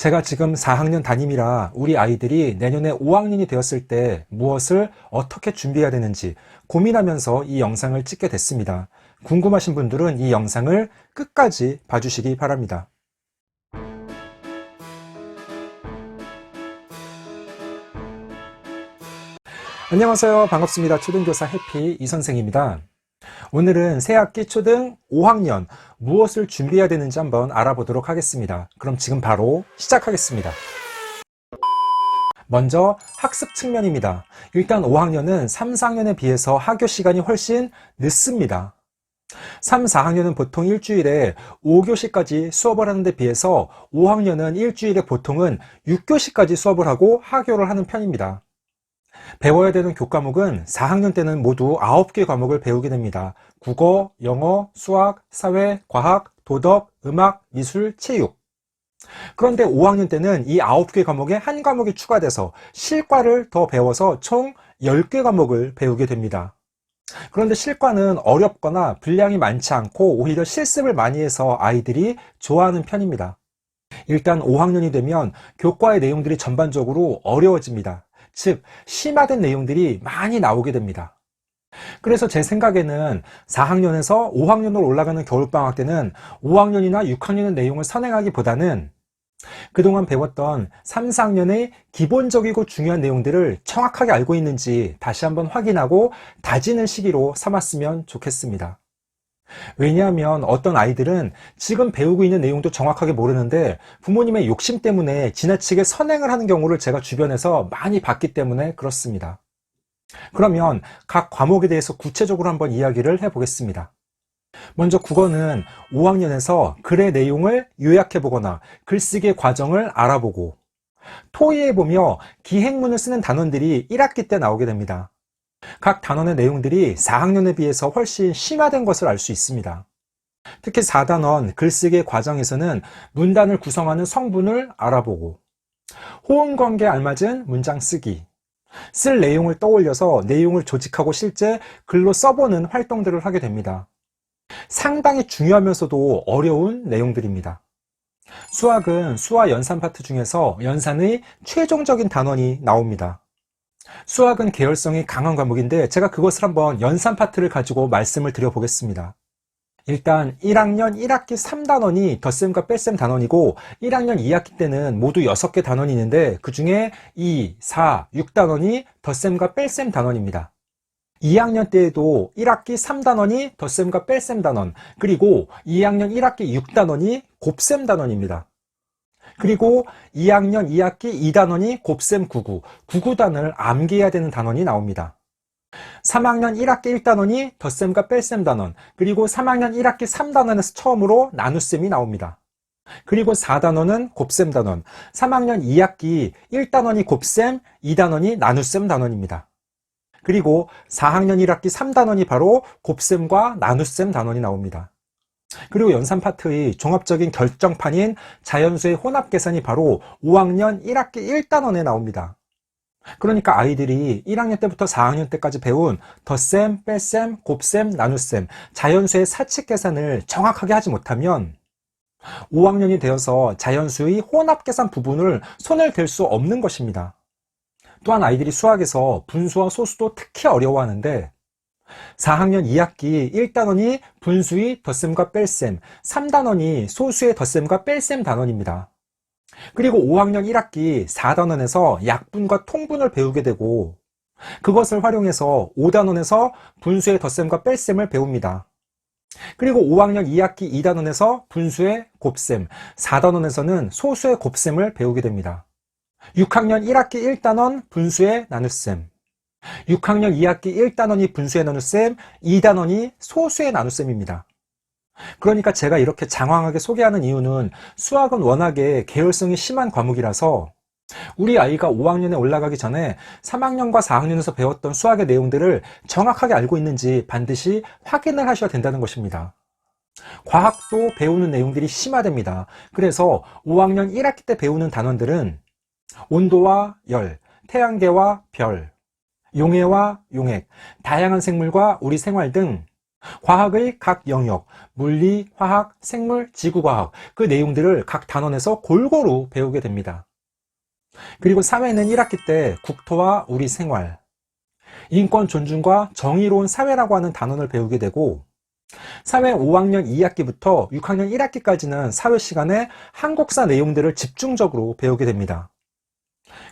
제가 지금 4학년 담임이라 우리 아이들이 내년에 5학년이 되었을 때 무엇을 어떻게 준비해야 되는지 고민하면서 이 영상을 찍게 됐습니다. 궁금하신 분들은 이 영상을 끝까지 봐주시기 바랍니다. 안녕하세요. 반갑습니다. 초등교사 해피 이선생입니다. 오늘은 새학기 초등 5학년 무엇을 준비해야 되는지 한번 알아보도록 하겠습니다. 그럼 지금 바로 시작하겠습니다. 먼저 학습 측면입니다. 일단 5학년은 3, 4학년에 비해서 학교 시간이 훨씬 늦습니다. 3, 4학년은 보통 일주일에 5교시까지 수업을 하는 데 비해서 5학년은 일주일에 보통은 6교시까지 수업을 하고 하교를 하는 편입니다. 배워야 되는 교과목은 4학년 때는 모두 9개 과목을 배우게 됩니다. 국어, 영어, 수학, 사회, 과학, 도덕, 음악, 미술, 체육. 그런데 5학년 때는 이 9개 과목에 한 과목이 추가돼서 실과를 더 배워서 총 10개 과목을 배우게 됩니다. 그런데 실과는 어렵거나 분량이 많지 않고 오히려 실습을 많이 해서 아이들이 좋아하는 편입니다. 일단 5학년이 되면 교과의 내용들이 전반적으로 어려워집니다. 즉, 심화된 내용들이 많이 나오게 됩니다. 그래서 제 생각에는 4학년에서 5학년으로 올라가는 겨울방학 때는 5학년이나 6학년의 내용을 선행하기보다는 그동안 배웠던 3, 4학년의 기본적이고 중요한 내용들을 정확하게 알고 있는지 다시 한번 확인하고 다지는 시기로 삼았으면 좋겠습니다. 왜냐하면 어떤 아이들은 지금 배우고 있는 내용도 정확하게 모르는데 부모님의 욕심 때문에 지나치게 선행을 하는 경우를 제가 주변에서 많이 봤기 때문에 그렇습니다. 그러면 각 과목에 대해서 구체적으로 한번 이야기를 해보겠습니다. 먼저 국어는 5학년에서 글의 내용을 요약해보거나 글쓰기의 과정을 알아보고 토의해 보며 기행문을 쓰는 단원들이 1학기 때 나오게 됩니다. 각 단원의 내용들이 4학년에 비해서 훨씬 심화된 것을 알 수 있습니다. 특히 4단원 글쓰기의 과정에서는 문단을 구성하는 성분을 알아보고 호응관계에 알맞은 문장 쓰기, 쓸 내용을 떠올려서 내용을 조직하고 실제 글로 써보는 활동들을 하게 됩니다. 상당히 중요하면서도 어려운 내용들입니다. 수학은 수화 연산 파트 중에서 연산의 최종적인 단원이 나옵니다. 수학은 계열성이 강한 과목인데 제가 그것을 한번 연산 파트를 가지고 말씀을 드려보겠습니다. 일단 1학년 1학기 3단원이 덧셈과 뺄셈 단원이고 1학년 2학기 때는 모두 6개 단원이 있는데 그 중에 2, 4, 6단원이 덧셈과 뺄셈 단원입니다. 2학년 때에도 1학기 3단원이 덧셈과 뺄셈 단원, 그리고 2학년 1학기 6단원이 곱셈 단원입니다. 그리고 2학년 2학기 2단원이 곱셈 99, 99단을 암기해야 되는 단원이 나옵니다. 3학년 1학기 1단원이 덧셈과 뺄셈 단원, 그리고 3학년 1학기 3단원에서 처음으로 나눗셈이 나옵니다. 그리고 4단원은 곱셈 단원, 3학년 2학기 1단원이 곱셈, 2단원이 나눗셈 단원입니다. 그리고 4학년 1학기 3단원이 바로 곱셈과 나눗셈 단원이 나옵니다. 그리고 연산 파트의 종합적인 결정판인 자연수의 혼합 계산이 바로 5학년 1학기 1단원에 나옵니다. 그러니까 아이들이 1학년 때부터 4학년 때까지 배운 덧셈, 뺄셈, 곱셈, 나눗셈, 자연수의 사칙 계산을 정확하게 하지 못하면 5학년이 되어서 자연수의 혼합 계산 부분을 손을 댈 수 없는 것입니다. 또한 아이들이 수학에서 분수와 소수도 특히 어려워하는데 4학년 2학기 1단원이 분수의 덧셈과 뺄셈, 3단원이 소수의 덧셈과 뺄셈 단원입니다. 그리고 5학년 1학기 4단원에서 약분과 통분을 배우게 되고 그것을 활용해서 5단원에서 분수의 덧셈과 뺄셈을 배웁니다. 그리고 5학년 2학기 2단원에서 분수의 곱셈, 4단원에서는 소수의 곱셈을 배우게 됩니다. 6학년 1학기 1단원 분수의 나눗셈, 6학년 2학기 1단원이 분수의 나눗셈, 2단원이 소수의 나눗셈입니다. 그러니까 제가 이렇게 장황하게 소개하는 이유는 수학은 워낙에 계열성이 심한 과목이라서 우리 아이가 5학년에 올라가기 전에 3학년과 4학년에서 배웠던 수학의 내용들을 정확하게 알고 있는지 반드시 확인을 하셔야 된다는 것입니다. 과학도 배우는 내용들이 심화됩니다. 그래서 5학년 1학기 때 배우는 단원들은 온도와 열, 태양계와 별, 용해와 용액, 다양한 생물과 우리 생활 등 과학의 각 영역, 물리, 화학, 생물, 지구과학, 그 내용들을 각 단원에서 골고루 배우게 됩니다. 그리고 3회는 1학기 때 국토와 우리 생활, 인권 존중과 정의로운 사회라고 하는 단원을 배우게 되고, 사회 5학년 2학기부터 6학년 1학기까지는 사회 시간에 한국사 내용들을 집중적으로 배우게 됩니다.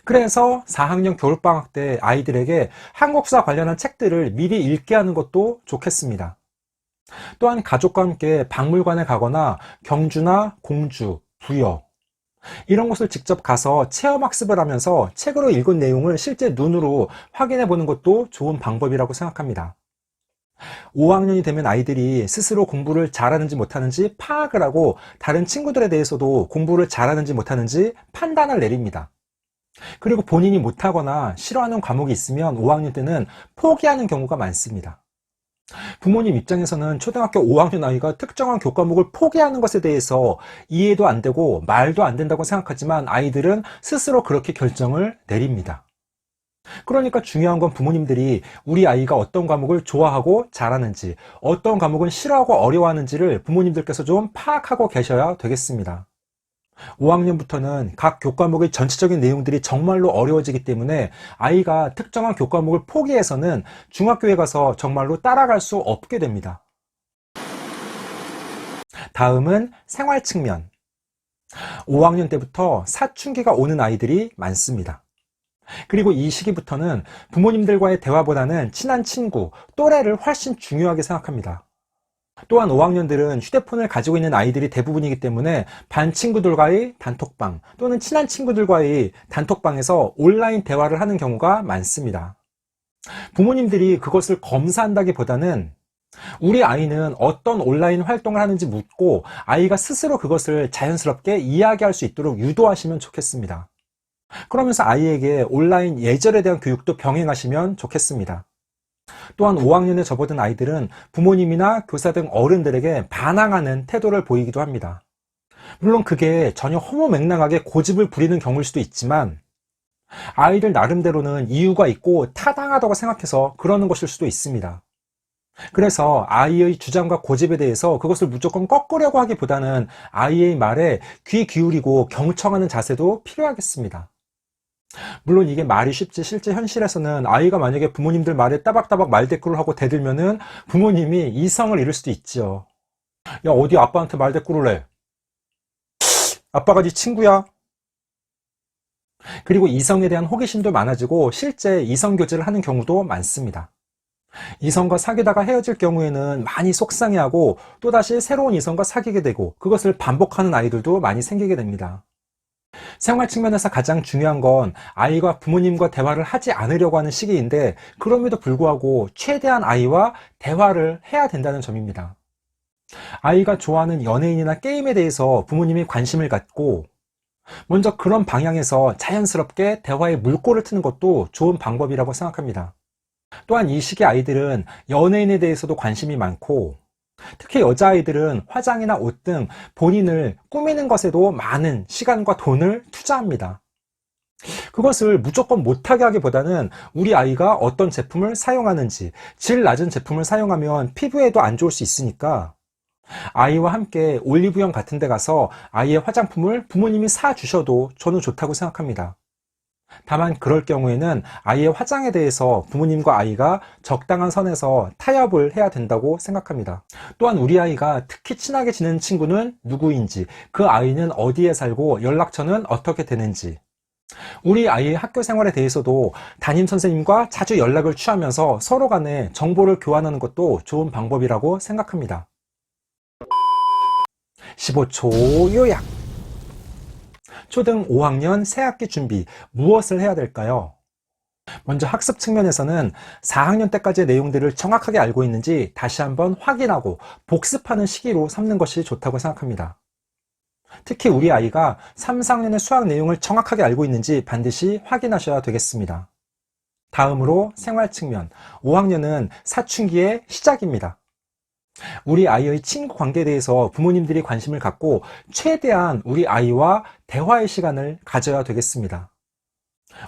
그래서 4학년 겨울방학 때 아이들에게 한국사 관련한 책들을 미리 읽게 하는 것도 좋겠습니다. 또한 가족과 함께 박물관에 가거나 경주나 공주, 부여 이런 곳을 직접 가서 체험학습을 하면서 책으로 읽은 내용을 실제 눈으로 확인해 보는 것도 좋은 방법이라고 생각합니다. 5학년이 되면 아이들이 스스로 공부를 잘하는지 못하는지 파악을 하고 다른 친구들에 대해서도 공부를 잘하는지 못하는지 판단을 내립니다. 그리고 본인이 못하거나 싫어하는 과목이 있으면 5학년 때는 포기하는 경우가 많습니다. 부모님 입장에서는 초등학교 5학년 아이가 특정한 교과목을 포기하는 것에 대해서 이해도 안 되고 말도 안 된다고 생각하지만 아이들은 스스로 그렇게 결정을 내립니다. 그러니까 중요한 건 부모님들이 우리 아이가 어떤 과목을 좋아하고 잘하는지, 어떤 과목은 싫어하고 어려워하는지를 부모님들께서 좀 파악하고 계셔야 되겠습니다. 5학년부터는 각 교과목의 전체적인 내용들이 정말로 어려워지기 때문에 아이가 특정한 교과목을 포기해서는 중학교에 가서 정말로 따라갈 수 없게 됩니다. 다음은 생활 측면. 5학년 때부터 사춘기가 오는 아이들이 많습니다. 그리고 이 시기부터는 부모님들과의 대화보다는 친한 친구, 또래를 훨씬 중요하게 생각합니다. 또한 5학년들은 휴대폰을 가지고 있는 아이들이 대부분이기 때문에 반 친구들과의 단톡방 또는 친한 친구들과의 단톡방에서 온라인 대화를 하는 경우가 많습니다. 부모님들이 그것을 검사한다기보다는 우리 아이는 어떤 온라인 활동을 하는지 묻고 아이가 스스로 그것을 자연스럽게 이야기할 수 있도록 유도하시면 좋겠습니다. 그러면서 아이에게 온라인 예절에 대한 교육도 병행하시면 좋겠습니다. 또한 5학년에 접어든 아이들은 부모님이나 교사 등 어른들에게 반항하는 태도를 보이기도 합니다. 물론 그게 전혀 허무맹랑하게 고집을 부리는 경우일 수도 있지만 아이들 나름대로는 이유가 있고 타당하다고 생각해서 그러는 것일 수도 있습니다. 그래서 아이의 주장과 고집에 대해서 그것을 무조건 꺾으려고 하기보다는 아이의 말에 귀 기울이고 경청하는 자세도 필요하겠습니다. 물론 이게 말이 쉽지 실제 현실에서는 아이가 만약에 부모님들 말에 따박따박 말대꾸를 하고 대들면은 부모님이 이성을 잃을 수도 있죠. 야, 어디 아빠한테 말대꾸를 해? 아빠가 네 친구야? 그리고 이성에 대한 호기심도 많아지고 실제 이성 교제를 하는 경우도 많습니다. 이성과 사귀다가 헤어질 경우에는 많이 속상해하고 또다시 새로운 이성과 사귀게 되고 그것을 반복하는 아이들도 많이 생기게 됩니다. 생활 측면에서 가장 중요한 건 아이가 부모님과 대화를 하지 않으려고 하는 시기인데 그럼에도 불구하고 최대한 아이와 대화를 해야 된다는 점입니다. 아이가 좋아하는 연예인이나 게임에 대해서 부모님이 관심을 갖고 먼저 그런 방향에서 자연스럽게 대화에 물꼬를 트는 것도 좋은 방법이라고 생각합니다. 또한 이 시기 아이들은 연예인에 대해서도 관심이 많고 특히 여자아이들은 화장이나 옷 등 본인을 꾸미는 것에도 많은 시간과 돈을 투자합니다. 그것을 무조건 못하게 하기보다는 우리 아이가 어떤 제품을 사용하는지, 질 낮은 제품을 사용하면 피부에도 안 좋을 수 있으니까 아이와 함께 올리브영 같은 데 가서 아이의 화장품을 부모님이 사주셔도 저는 좋다고 생각합니다. 다만 그럴 경우에는 아이의 화장에 대해서 부모님과 아이가 적당한 선에서 타협을 해야 된다고 생각합니다. 또한 우리 아이가 특히 친하게 지내는 친구는 누구인지, 그 아이는 어디에 살고 연락처는 어떻게 되는지, 우리 아이의 학교 생활에 대해서도 담임 선생님과 자주 연락을 취하면서 서로 간에 정보를 교환하는 것도 좋은 방법이라고 생각합니다. 15초 요약. 초등 5학년 새학기 준비, 무엇을 해야 될까요? 먼저 학습 측면에서는 4학년 때까지의 내용들을 정확하게 알고 있는지 다시 한번 확인하고 복습하는 시기로 삼는 것이 좋다고 생각합니다. 특히 우리 아이가 3, 4학년의 수학 내용을 정확하게 알고 있는지 반드시 확인하셔야 되겠습니다. 다음으로 생활 측면, 5학년은 사춘기의 시작입니다. 우리 아이의 친구 관계에 대해서 부모님들이 관심을 갖고 최대한 우리 아이와 대화의 시간을 가져야 되겠습니다.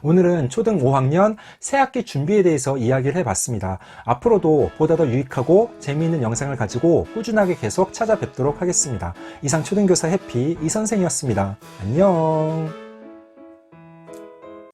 오늘은 초등 5학년 새학기 준비에 대해서 이야기를 해봤습니다. 앞으로도 보다 더 유익하고 재미있는 영상을 가지고 꾸준하게 계속 찾아뵙도록 하겠습니다. 이상 초등교사 해피 이선생이었습니다. 안녕.